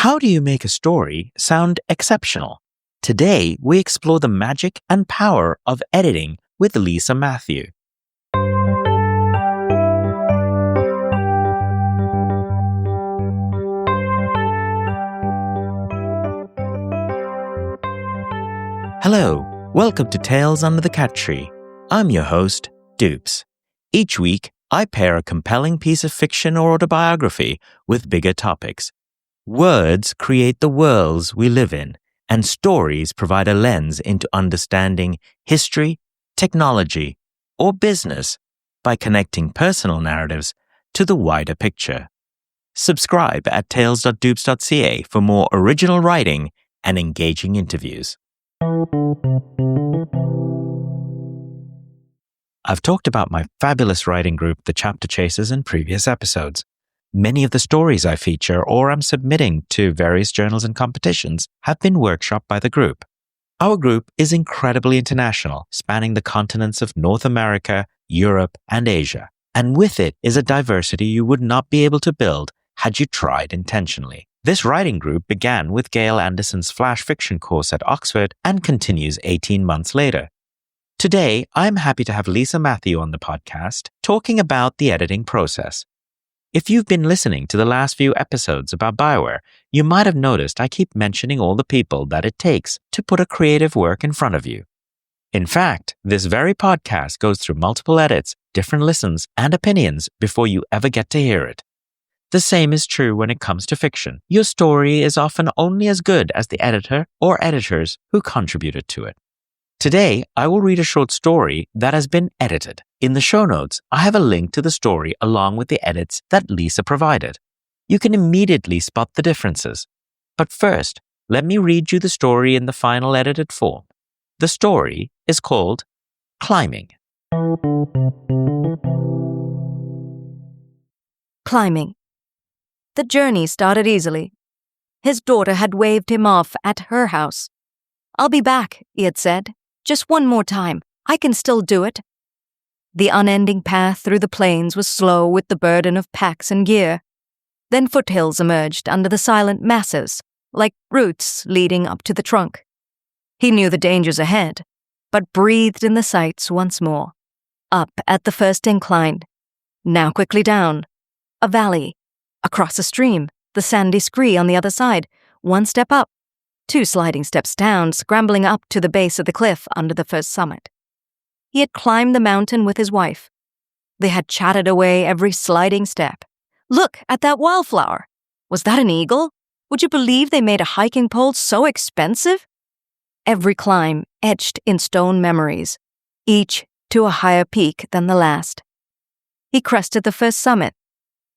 How do you make a story sound exceptional? Today, we explore the magic and power of editing with Lisa Matthew. Hello, welcome to Tales Under the Cat Tree. I'm your host, Dupes. Each week, I pair a compelling piece of fiction or autobiography with bigger topics. Words create the worlds we live in, and stories provide a lens into understanding history, technology, or business by connecting personal narratives to the wider picture. Subscribe at tales.dupes.ca for more original writing and engaging interviews. I've talked about my fabulous writing group, the Chapter Chasers, in previous episodes. Many of the stories I feature or am submitting to various journals and competitions have been workshopped by the group. Our group is incredibly international, spanning the continents of North America, Europe, and Asia. And with it is a diversity you would not be able to build had you tried intentionally. This writing group began with Gail Anderson's flash fiction course at Oxford and continues 18 months later. Today, I'm happy to have Lisa Matthew on the podcast talking about the editing process. If you've been listening to the last few episodes about BioWare, you might have noticed I keep mentioning all the people that it takes to put a creative work in front of you. In fact, this very podcast goes through multiple edits, different listens, and opinions before you ever get to hear it. The same is true when it comes to fiction. Your story is often only as good as the editor or editors who contributed to it. Today, I will read a short story that has been edited. In the show notes, I have a link to the story along with the edits that Lisa provided. You can immediately spot the differences. But first, let me read you the story in the final edited form. The story is called Climbing. Climbing. The journey started easily. His daughter had waved him off at her house. "I'll be back," he had said. "Just one more time. I can still do it." The unending path through the plains was slow with the burden of packs and gear. Then foothills emerged under the silent masses, like roots leading up to the trunk. He knew the dangers ahead, but breathed in the sights once more. Up at the first incline, now quickly down. A valley. Across a stream, the sandy scree on the other side, one step up. 2 sliding steps down, scrambling up to the base of the cliff under the first summit. He had climbed the mountain with his wife. They had chatted away every sliding step. "Look at that wildflower. Was that an eagle? Would you believe they made a hiking pole so expensive?" Every climb etched in stone memories, each to a higher peak than the last. He crested the first summit,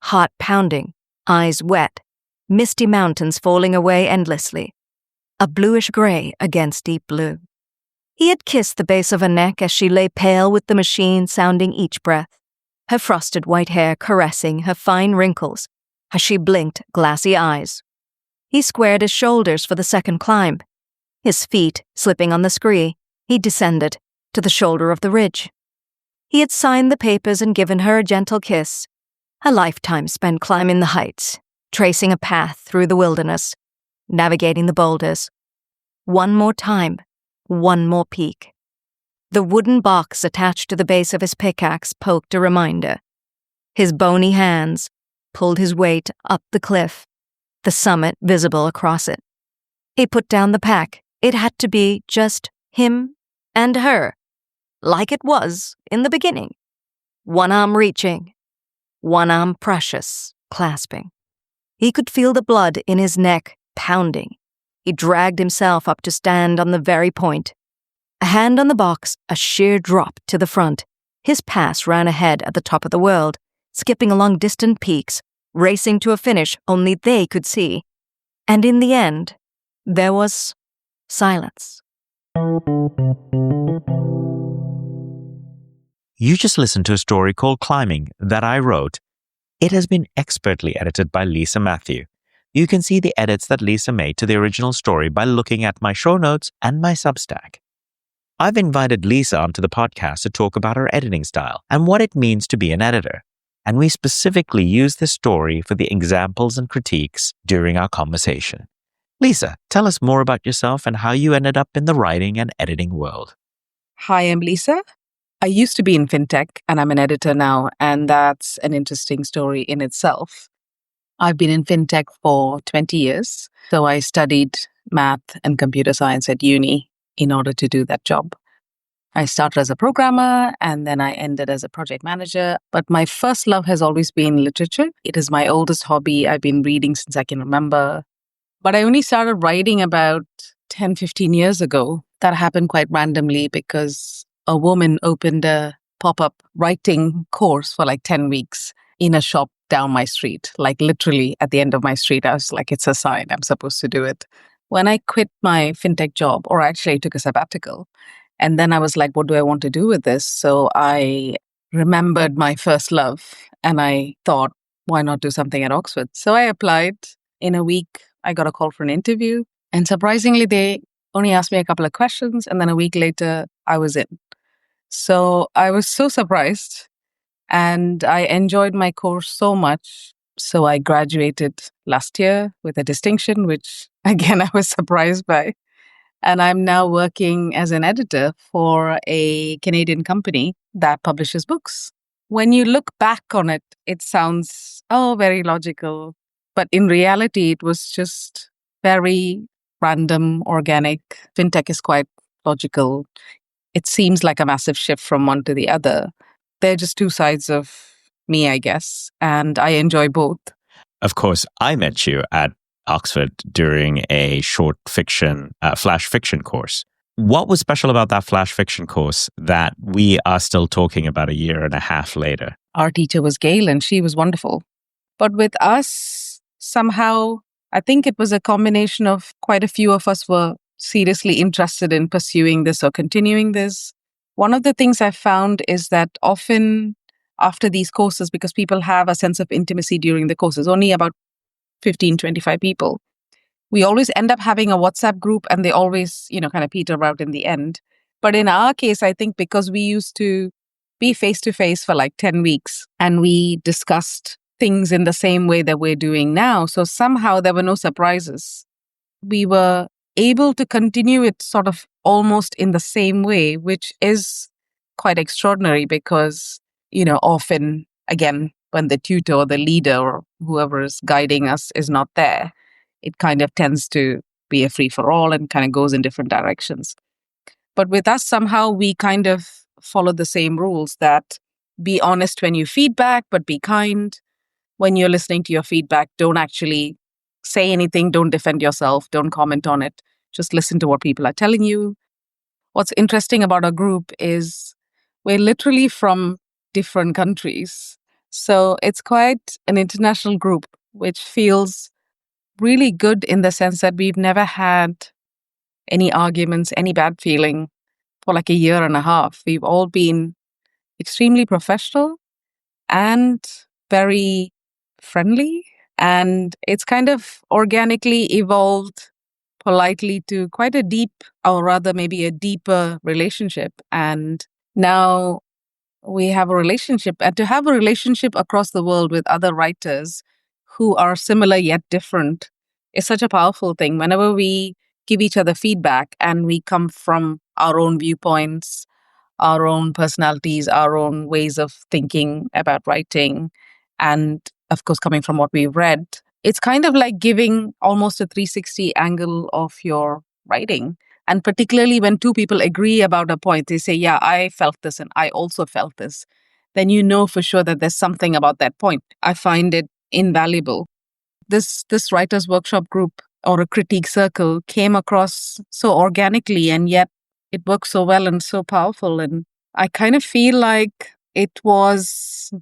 heart pounding, eyes wet, misty mountains falling away endlessly. A bluish gray against deep blue. He had kissed the base of her neck as she lay pale with the machine sounding each breath, her frosted white hair caressing her fine wrinkles as she blinked glassy eyes. He squared his shoulders for the second climb. His feet slipping on the scree, he descended to the shoulder of the ridge. He had signed the papers and given her a gentle kiss, a lifetime spent climbing the heights, tracing a path through the wilderness, navigating the boulders. One more time, one more peak. The wooden box attached to the base of his pickaxe poked a reminder. His bony hands pulled his weight up the cliff, the summit visible across it. He put down the pack. It had to be just him and her, like it was in the beginning. One arm reaching, one arm precious, clasping. He could feel the blood in his neck pounding. He dragged himself up to stand on the very point. A hand on the box, a sheer drop to the front. His pass ran ahead at the top of the world, skipping along distant peaks, racing to a finish only they could see. And in the end, there was silence. You just listened to a story called Climbing that I wrote. It has been expertly edited by Lisa Matthew. You can see the edits that Lisa made to the original story by looking at my show notes and my Substack. I've invited Lisa onto the podcast to talk about her editing style and what it means to be an editor. and we specifically used this story for the examples and critiques during our conversation. Lisa, tell us more about yourself and how you ended up in the writing and editing world. Hi, I'm Lisa. I used to be in fintech and I'm an editor now, and that's an interesting story in itself. I've been in fintech for 20 years. So I studied math and computer science at uni in order to do that job. I started as a programmer and then I ended as a project manager. But my first love has always been literature. It is my oldest hobby. I've been reading since I can remember. But I only started writing about 10, 15 years ago. That happened quite randomly because a woman opened a pop-up writing course for like 10 weeks in a shop down my street, like literally at the end of my street. I was like, it's a sign, I'm supposed to do it. When I quit my fintech job, or actually I took a sabbatical, and then I was like, what do I want to do with this? So I remembered my first love and I thought, why not do something at Oxford? So I applied. In a week, I got a call for an interview. And surprisingly, they only asked me a couple of questions. And then a week later, I was in. So I was so surprised. And I enjoyed my course so much. So I graduated last year with a distinction, which again, I was surprised by. And I'm now working as an editor for a Canadian company that publishes books. When you look back on it, it sounds, very logical. But in reality, it was just very random, organic. Fintech is quite logical. It seems like a massive shift from one to the other. They're just two sides of me, I guess, and I enjoy both. Of course, I met you at Oxford during a short fiction, flash fiction course. What was special about that flash fiction course that we are still talking about a year and a half later? Our teacher was Gail and she was wonderful. But with us, somehow, I think it was a combination of quite a few of us were seriously interested in pursuing this or continuing this. One of the things I found is that often after these courses, because people have a sense of intimacy during the courses, only about 15, 25 people, we always end up having a WhatsApp group and they always, kind of peter out in the end. But in our case, I think because we used to be face to face for like 10 weeks and we discussed things in the same way that we're doing now. So somehow there were no surprises. We were able to continue it sort of almost in the same way, which is quite extraordinary because, often, again, when the tutor or the leader or whoever is guiding us is not there, it kind of tends to be a free-for-all and kind of goes in different directions. But with us, somehow we kind of follow the same rules that be honest when you feedback, but be kind. When you're listening to your feedback, don't actually say anything, don't defend yourself, don't comment on it. Just listen to what people are telling you. What's interesting about our group is we're literally from different countries. So it's quite an international group, which feels really good in the sense that we've never had any arguments, any bad feeling for like a year and a half. We've all been extremely professional and very friendly. And it's kind of organically evolved politely to quite a deep, or rather maybe a deeper relationship. And now we have a relationship. And to have a relationship across the world with other writers who are similar yet different is such a powerful thing. Whenever we give each other feedback and we come from our own viewpoints, our own personalities, our own ways of thinking about writing, and of course, coming from what we've read, it's kind of like giving almost a 360 angle of your writing. And particularly when two people agree about a point, they say, yeah, I felt this and I also felt this, then you know for sure that there's something about that point. I find it invaluable. This writer's workshop group or a critique circle came across so organically, and yet it works so well and so powerful. And I kind of feel like it was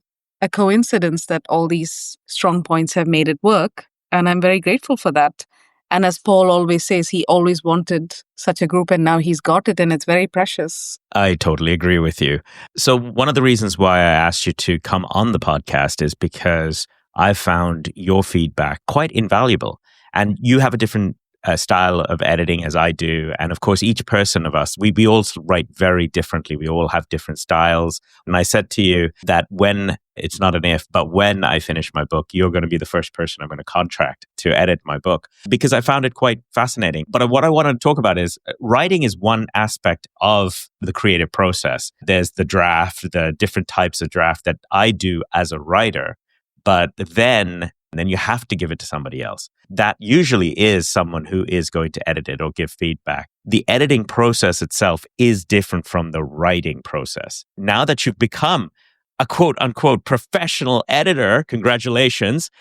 a coincidence that all these strong points have made it work. And I'm very grateful for that. And as Paul always says, he always wanted such a group and now he's got it and it's very precious. I totally agree with you. So one of the reasons why I asked you to come on the podcast is because I found your feedback quite invaluable. And you have a different style of editing as I do. And of course, each person of us, we all write very differently. We all have different styles. And I said to you that when, it's not an if, but when I finish my book, you're going to be the first person I'm going to contract to edit my book, because I found it quite fascinating. But what I want to talk about is writing is one aspect of the creative process. There's the draft, the different types of draft that I do as a writer, but then you have to give it to somebody else. That usually is someone who is going to edit it or give feedback. The editing process itself is different from the writing process. Now that you've become a quote unquote professional editor, congratulations.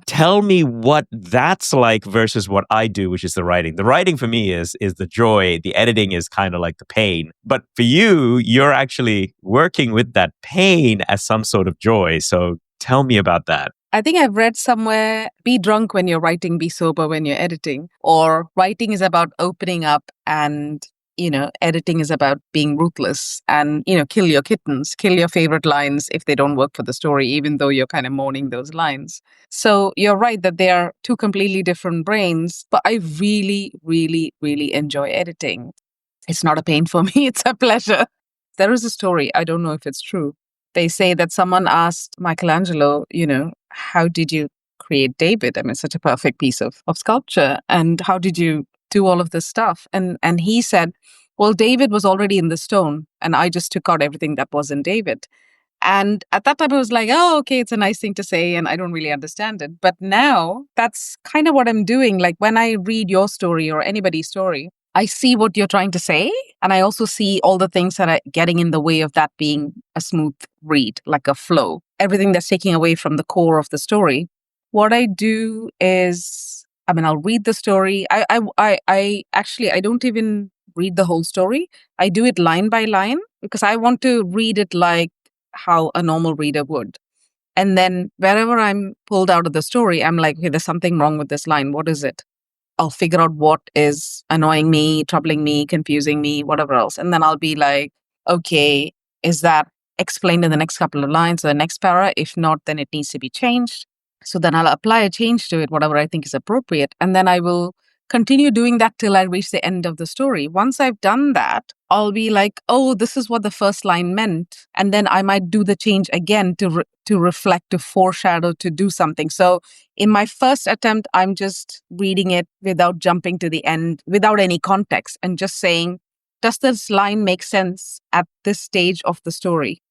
Tell me what that's like versus what I do, which is the writing. The writing for me is the joy. The editing is kind of like the pain. But for you, you're actually working with that pain as some sort of joy. So tell me about that. I think I've read somewhere, be drunk when you're writing, be sober when you're editing. Or writing is about opening up and, editing is about being ruthless and, kill your kittens, kill your favorite lines if they don't work for the story, even though you're kind of mourning those lines. So you're right that they are two completely different brains, but I really, really, really enjoy editing. It's not a pain for me. It's a pleasure. There is a story. I don't know if it's true. They say that someone asked Michelangelo, how did you create David? I mean, such a perfect piece of sculpture. And how did you do all of this stuff? And he said, well, David was already in the stone and I just took out everything that was in David. And at that time, I was like, oh, okay, it's a nice thing to say and I don't really understand it. But now that's kind of what I'm doing. Like when I read your story or anybody's story, I see what you're trying to say. And I also see all the things that are getting in the way of that being a smooth read, like a flow. Everything that's taking away from the core of the story. What I do is, I'll read the story. I don't even read the whole story. I do it line by line because I want to read it like how a normal reader would. And then wherever I'm pulled out of the story, I'm like, okay, there's something wrong with this line. What is it? I'll figure out what is annoying me, troubling me, confusing me, whatever else. And then I'll be like, okay, is that explained in the next couple of lines or the next para? If not, then it needs to be changed. So then I'll apply a change to it, whatever I think is appropriate. And then I will continue doing that till I reach the end of the story. Once I've done that, I'll be like, oh, this is what the first line meant. And then I might do the change again to reflect, to foreshadow, to do something. So in my first attempt, I'm just reading it without jumping to the end, without any context, and just saying, does this line make sense at this stage of the story?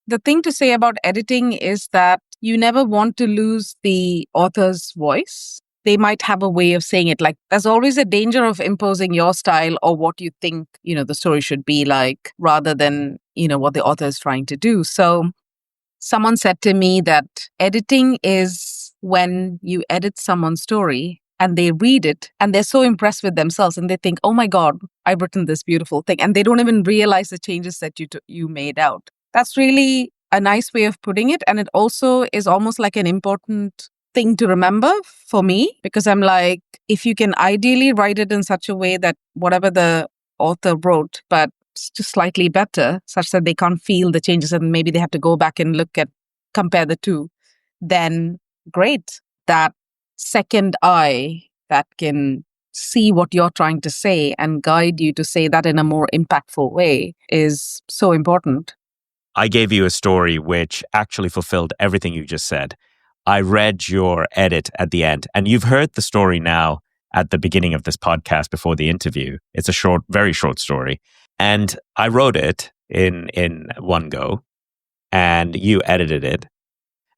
The thing to say about editing is that you never want to lose the author's voice. They might have a way of saying it. Like there's always a danger of imposing your style or what you think, the story should be like, rather than, what the author is trying to do. So someone said to me that editing is when you edit someone's story and they read it and they're so impressed with themselves and they think, oh my God, I've written this beautiful thing. And they don't even realize the changes that you made out. That's really a nice way of putting it. And it also is almost like an important thing to remember for me, because I'm like, if you can ideally write it in such a way that whatever the author wrote, but it's just slightly better, such that they can't feel the changes and maybe they have to go back and compare the two, then great. That second eye that can see what you're trying to say and guide you to say that in a more impactful way is so important. I gave you a story which actually fulfilled everything you just said. I read your edit at the end, and you've heard the story now at the beginning of this podcast before the interview. It's a very short story. And I wrote it in one go, and you edited it.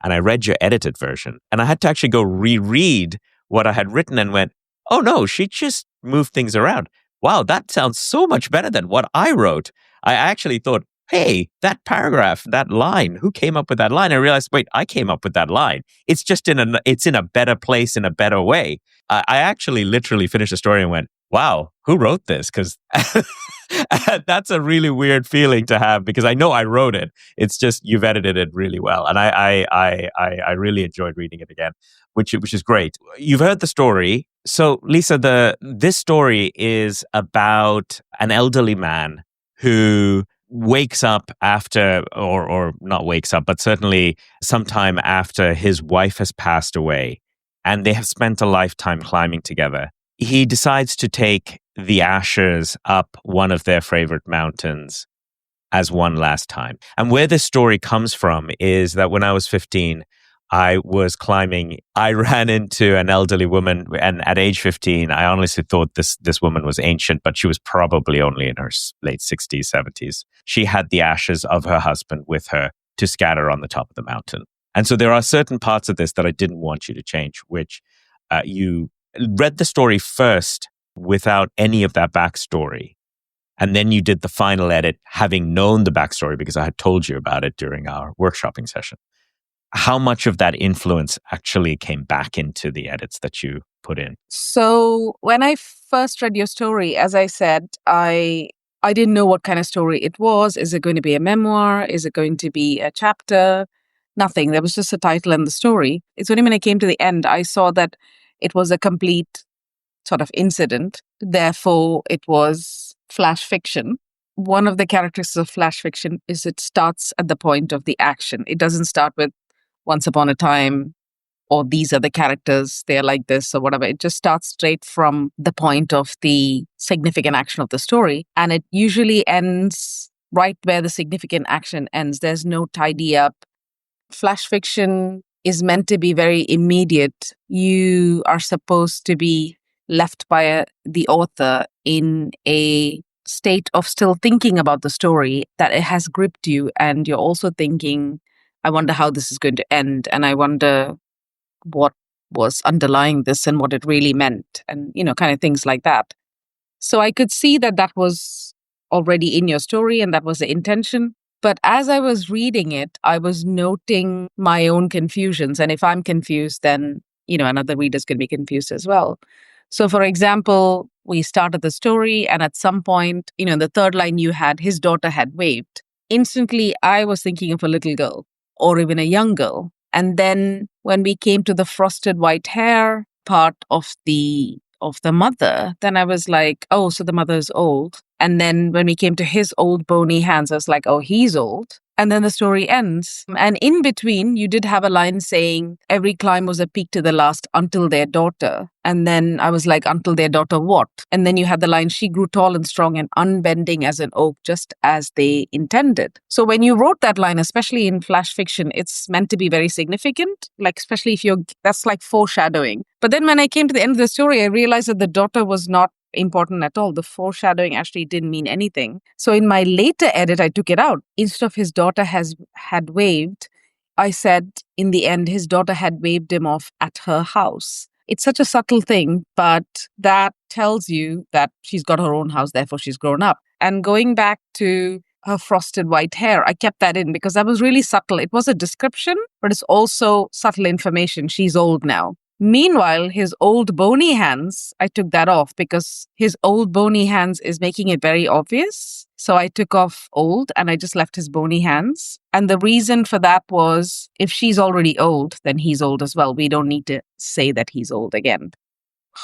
And I read your edited version, and I had to actually go reread what I had written and went, oh no, she just moved things around. Wow, that sounds so much better than what I wrote. I actually thought, hey, that paragraph, that line, who came up with that line? I realized, wait, I came up with that line. It's just it's in a better place, in a better way. I actually literally finished the story and went, wow, who wrote this? Because that's a really weird feeling to have, because I know I wrote it. It's just you've edited it really well. And I really enjoyed reading it again, which is great. You've heard the story. So Lisa, this story is about an elderly man who wakes up after, or not wakes up, but certainly sometime after his wife has passed away, and they have spent a lifetime climbing together. he decides to take the Ashers up one of their favorite mountains as one last time. And where this story comes from is that when I was 15, I was climbing. I ran into an elderly woman, and at age 15, I honestly thought this woman was ancient, but she was probably only in her late 60s, 70s. She had the ashes of her husband with her to scatter on the top of the mountain. And so there are certain parts of this that I didn't want you to change, which you read the story first without any of that backstory. And then you did the final edit having known the backstory because I had told you about it during our workshopping session. How much of that influence actually came back into the edits that you put in? So when I first read your story, as I said, I didn't know what kind of story it was. Is it going to be a memoir? Is it going to be a chapter? Nothing. There was just a title and the story. It's only when I came to the end, I saw that it was a complete sort of incident. Therefore, it was flash fiction. One of the characteristics of flash fiction is it starts at the point of the action. It doesn't start with once upon a time, or these are the characters, they're like this, or whatever. It just starts straight from the point of the significant action of the story. And it usually ends right where the significant action ends. There's no tidy up. Flash fiction is meant to be very immediate. You are supposed to be left by the author in a state of still thinking about the story, that it has gripped you. And you're also thinking, I wonder how this is going to end. And I wonder what was underlying this and what it really meant. And, kind of things like that. So I could see that that was already in your story and that was the intention. But as I was reading it, I was noting my own confusions. And if I'm confused, then, another reader's going to be confused as well. So, for example, we started the story, and at some point, in the third line you had, his daughter had waved. Instantly, I was thinking of a little girl or even a young girl. And then when we came to the frosted white hair part of the mother, then I was like, oh, so the mother is old. And then when we came to his old bony hands, I was like, oh, he's old. And then the story ends. And in between, you did have a line saying, every climb was a peak to the last until their daughter. And then I was like, until their daughter what? And then you had the line, she grew tall and strong and unbending as an oak, just as they intended. So when you wrote that line, especially in flash fiction, it's meant to be very significant, like especially if that's like foreshadowing. But then when I came to the end of the story, I realized that the daughter was not important at all. The foreshadowing actually didn't mean anything. So in my later edit, I took it out. Instead of his daughter had waved, I said in the end, his daughter had waved him off at her house. It's such a subtle thing, but that tells you that she's got her own house, therefore she's grown up. And going back to her frosted white hair, I kept that in because that was really subtle. It was a description, but it's also subtle information. She's old now. Meanwhile, his old bony hands, I took that off because his old bony hands is making it very obvious. So I took off old and I just left his bony hands. And the reason for that was if she's already old, then he's old as well. We don't need to say that he's old again.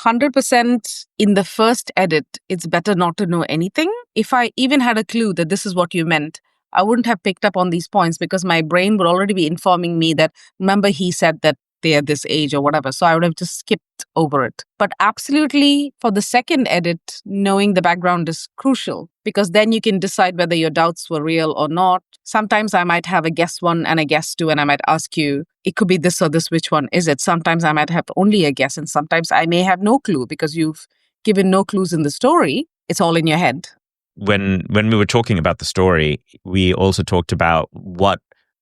100% in the first edit, it's better not to know anything. If I even had a clue that this is what you meant, I wouldn't have picked up on these points because my brain would already be informing me that, remember, he said that they're this age or whatever. So I would have just skipped over it. But absolutely, for the second edit, knowing the background is crucial because then you can decide whether your doubts were real or not. Sometimes I might have a guess one and a guess two, and I might ask you, it could be this or this, which one is it? Sometimes I might have only a guess, and sometimes I may have no clue because you've given no clues in the story. It's all in your head. When we were talking about the story, we also talked about what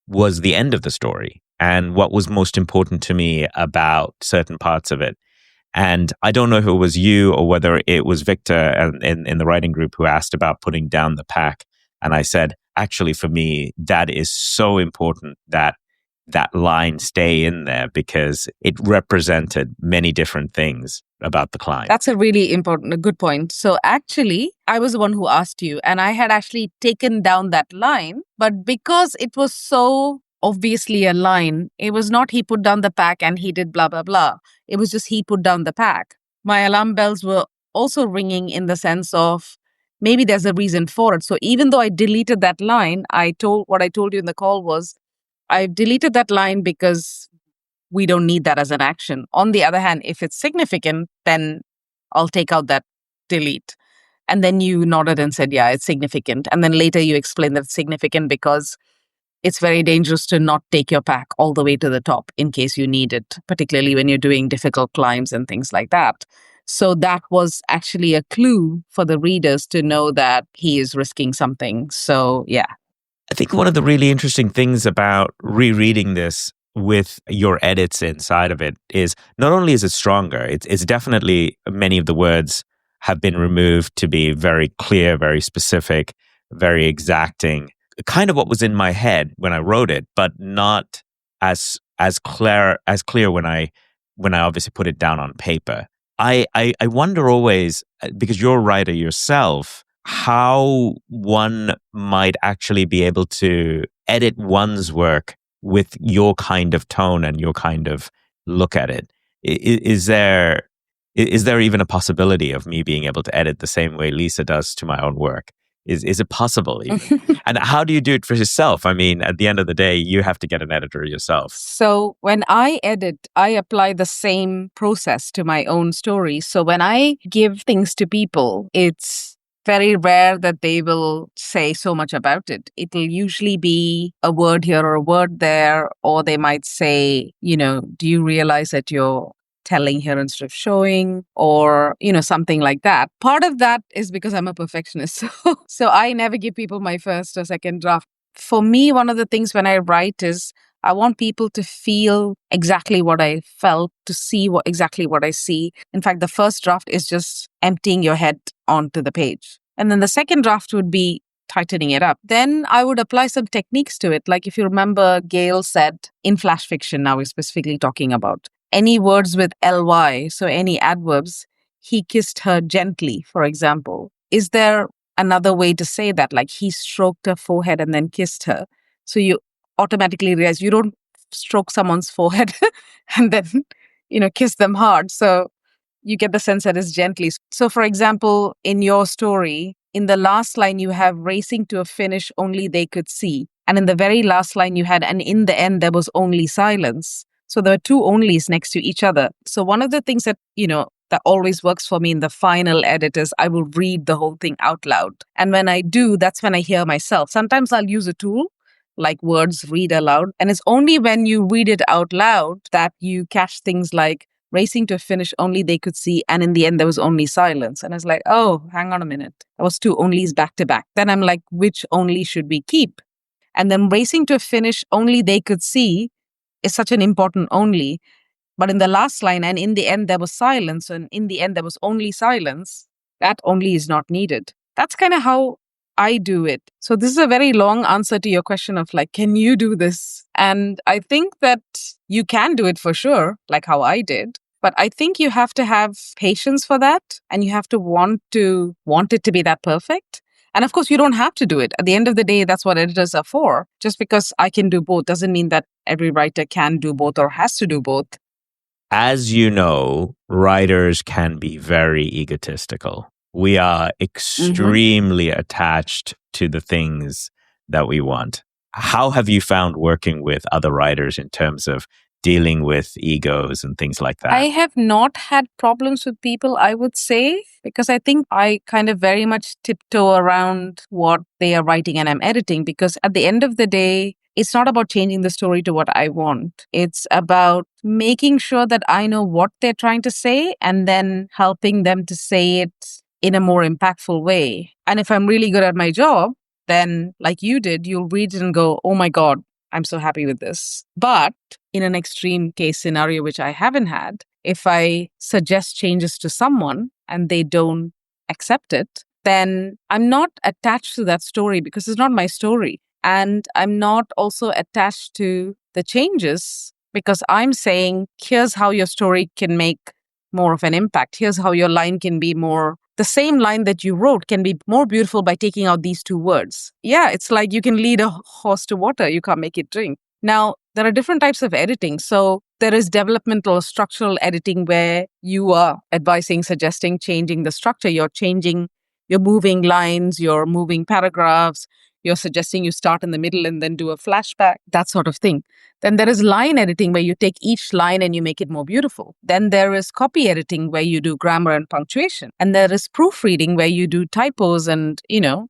was the end of the story and what was most important to me about certain parts of it. And I don't know if it was you or whether it was Victor in the writing group who asked about putting down the pack. And I said, actually, for me, that is so important that that line stay in there because it represented many different things about the climb. That's a really important, a good point. So actually, I was the one who asked you, and I had actually taken down that line. But because it was so obviously a line, it was not he put down the pack and he did blah, blah, blah. It was just he put down the pack. My alarm bells were also ringing in the sense of maybe there's a reason for it. So even though I deleted that line, what I told you in the call was I've deleted that line because we don't need that as an action. On the other hand, if it's significant, then I'll take out that delete. And then you nodded and said, yeah, it's significant. And then later you explained that it's significant because it's very dangerous to not take your pack all the way to the top in case you need it, particularly when you're doing difficult climbs and things like that. So that was actually a clue for the readers to know that he is risking something. So, yeah. I think one of the really interesting things about rereading this with your edits inside of it is not only is it stronger, it's definitely many of the words have been removed to be very clear, very specific, very exacting. Kind of what was in my head when I wrote it, but not as clear when I obviously put it down on paper. I wonder always, because you're a writer yourself, how one might actually be able to edit one's work with your kind of tone and your kind of look at it. Is there even a possibility of me being able to edit the same way Lisa does to my own work? Is it possible even? And how do you do it for yourself? I mean, at the end of the day, you have to get an editor yourself. So when I edit, I apply the same process to my own story. So when I give things to people, it's very rare that they will say so much about it. It'll usually be a word here or a word there, or they might say, do you realize that you're telling here instead of showing, or, something like that. Part of that is because I'm a perfectionist. So I never give people my first or second draft. For me, one of the things when I write is I want people to feel exactly what I felt, to see exactly what I see. In fact, the first draft is just emptying your head onto the page. And then the second draft would be tightening it up. Then I would apply some techniques to it. Like if you remember, Gail said in flash fiction, now we're specifically talking about any words with ly, so any adverbs, he kissed her gently, for example. Is there another way to say that? Like he stroked her forehead and then kissed her. So you automatically realize you don't stroke someone's forehead and then, kiss them hard. So you get the sense that it's gently. So for example, in your story, in the last line, you have racing to a finish only they could see. And in the very last line, you had, and in the end, there was only silence. So there are two onlys next to each other. So one of the things that, that always works for me in the final edit is I will read the whole thing out loud. And when I do, that's when I hear myself. Sometimes I'll use a tool like words read aloud. And it's only when you read it out loud that you catch things like racing to a finish only they could see. And in the end, there was only silence. And I was like, oh, hang on a minute. There was two onlys back to back. Then I'm like, which only should we keep? And then racing to a finish only they could see is such an important only. But in the last line, and in the end, there was silence, and in the end, there was only silence, that only is not needed. That's kind of how I do it. So this is a very long answer to your question of like, can you do this? And I think that you can do it for sure, like how I did. But I think you have to have patience for that, and you have to want it to be that perfect. And of course, you don't have to do it. At the end of the day, that's what editors are for. Just because I can do both doesn't mean that every writer can do both or has to do both. As you know, writers can be very egotistical. We are extremely attached to the things that we want. How have you found working with other writers in terms of dealing with egos and things like that? I have not had problems with people, I would say, because I think I kind of very much tiptoe around what they are writing and I'm editing, because at the end of the day, it's not about changing the story to what I want. It's about making sure that I know what they're trying to say and then helping them to say it in a more impactful way. And if I'm really good at my job, then like you did, you'll read it and go, oh my God, I'm so happy with this. But in an extreme case scenario, which I haven't had, if I suggest changes to someone and they don't accept it, then I'm not attached to that story because it's not my story. And I'm not also attached to the changes because I'm saying, here's how your story can make more of an impact. Here's how your line can be more, the same line that you wrote can be more beautiful by taking out these two words. Yeah, it's like you can lead a horse to water. You can't make it drink. Now, there are different types of editing. So there is developmental or structural editing where you are advising, suggesting, changing the structure. You're moving lines, you're moving paragraphs, you're suggesting you start in the middle and then do a flashback, that sort of thing. Then there is line editing where you take each line and you make it more beautiful. Then there is copy editing where you do grammar and punctuation. And there is proofreading where you do typos and,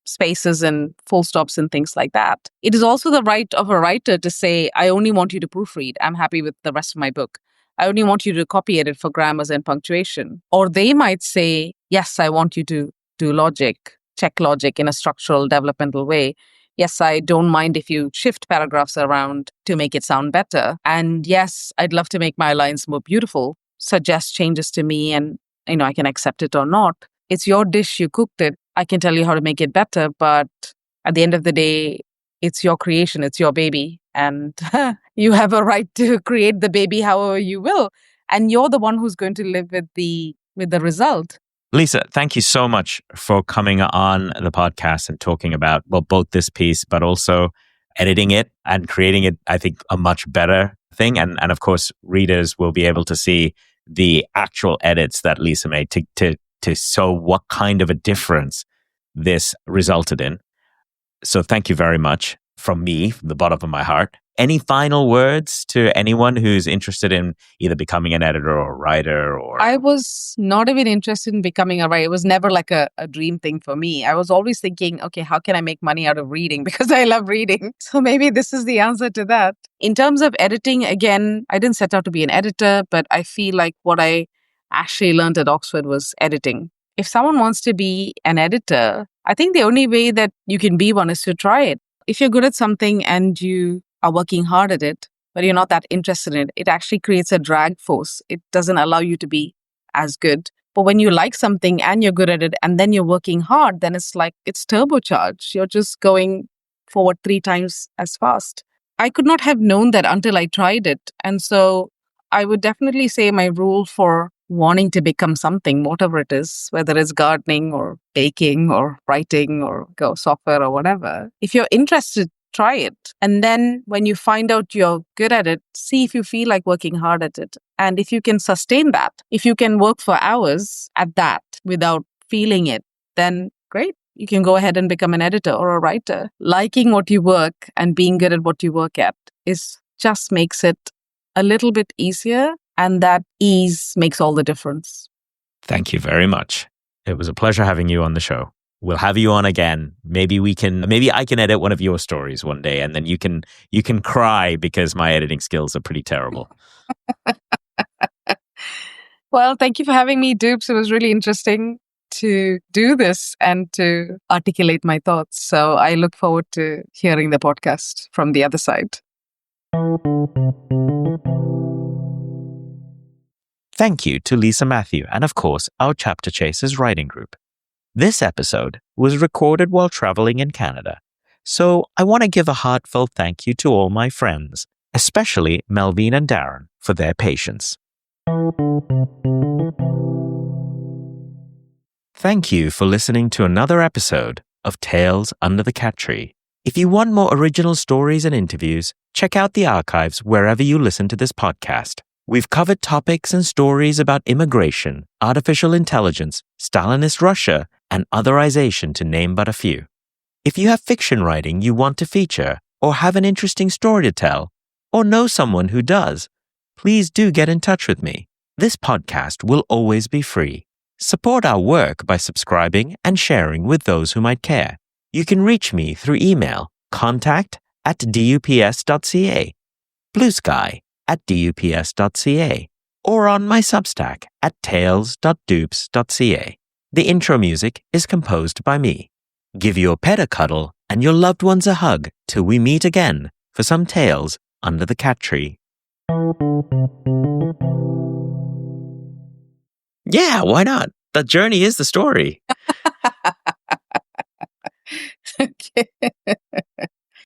spaces and full stops and things like that. It is also the right of a writer to say, I only want you to proofread. I'm happy with the rest of my book. I only want you to copy edit for grammars and punctuation. Or they might say, yes, I want you to do logic, check logic in a structural, developmental way. Yes, I don't mind if you shift paragraphs around to make it sound better. And yes, I'd love to make my lines more beautiful. Suggest changes to me and, I can accept it or not. It's your dish, you cooked it. I can tell you how to make it better. But at the end of the day, it's your creation, it's your baby. And you have a right to create the baby however you will. And you're the one who's going to live with the result. Lisa, thank you so much for coming on the podcast and talking about, both this piece, but also editing it and creating it, I think, a much better thing. And of course, readers will be able to see the actual edits that Lisa made to show what kind of a difference this resulted in. So thank you very much from me, from the bottom of my heart. Any final words to anyone who's interested in either becoming an editor or a writer? Or I was not even interested in becoming a writer. It was never like a dream thing for me. I was always thinking, okay, how can I make money out of reading? Because I love reading. So maybe this is the answer to that. In terms of editing, again, I didn't set out to be an editor, but I feel like what I actually learned at Oxford was editing. If someone wants to be an editor, I think the only way that you can be one is to try it. If you're good at something and you are working hard at it, but you're not that interested in it, it actually creates a drag force. It doesn't allow you to be as good. But when you like something and you're good at it and then you're working hard, then it's like it's turbocharged. You're just going forward 3 times as fast. I could not have known that until I tried it. And so I would definitely say my rule for wanting to become something, whatever it is, whether it's gardening or baking or writing or software or whatever, if you're interested, try it. And then when you find out you're good at it, see if you feel like working hard at it. And if you can sustain that, if you can work for hours at that without feeling it, then great. You can go ahead and become an editor or a writer. Liking what you work and being good at what you work at just makes it a little bit easier. And that ease makes all the difference. Thank you very much. It was a pleasure having you on the show. We'll have you on again. Maybe I can edit one of your stories one day, and then you can cry because my editing skills are pretty terrible. Well, thank you for having me, Dupes. It was really interesting to do this and to articulate my thoughts. So I look forward to hearing the podcast from the other side. Thank you to Lisa Matthew and, of course, our Chapter Chasers writing group. This episode was recorded while traveling in Canada, so I want to give a heartfelt thank you to all my friends, especially Melvin and Darren, for their patience. Thank you for listening to another episode of Tales Under the Cat Tree. If you want more original stories and interviews, check out the archives wherever you listen to this podcast. We've covered topics and stories about immigration, artificial intelligence, Stalinist Russia, and otherization, to name but a few. If you have fiction writing you want to feature, or have an interesting story to tell, or know someone who does, please do get in touch with me. This podcast will always be free. Support our work by subscribing and sharing with those who might care. You can reach me through email, contact@dups.ca, Blue Sky @dups.ca, or on my Substack at tales.dupes.ca. The intro music is composed by me. Give your pet a cuddle and your loved ones a hug till we meet again for some tales under the cat tree. Yeah, why not? The journey is the story. Okay.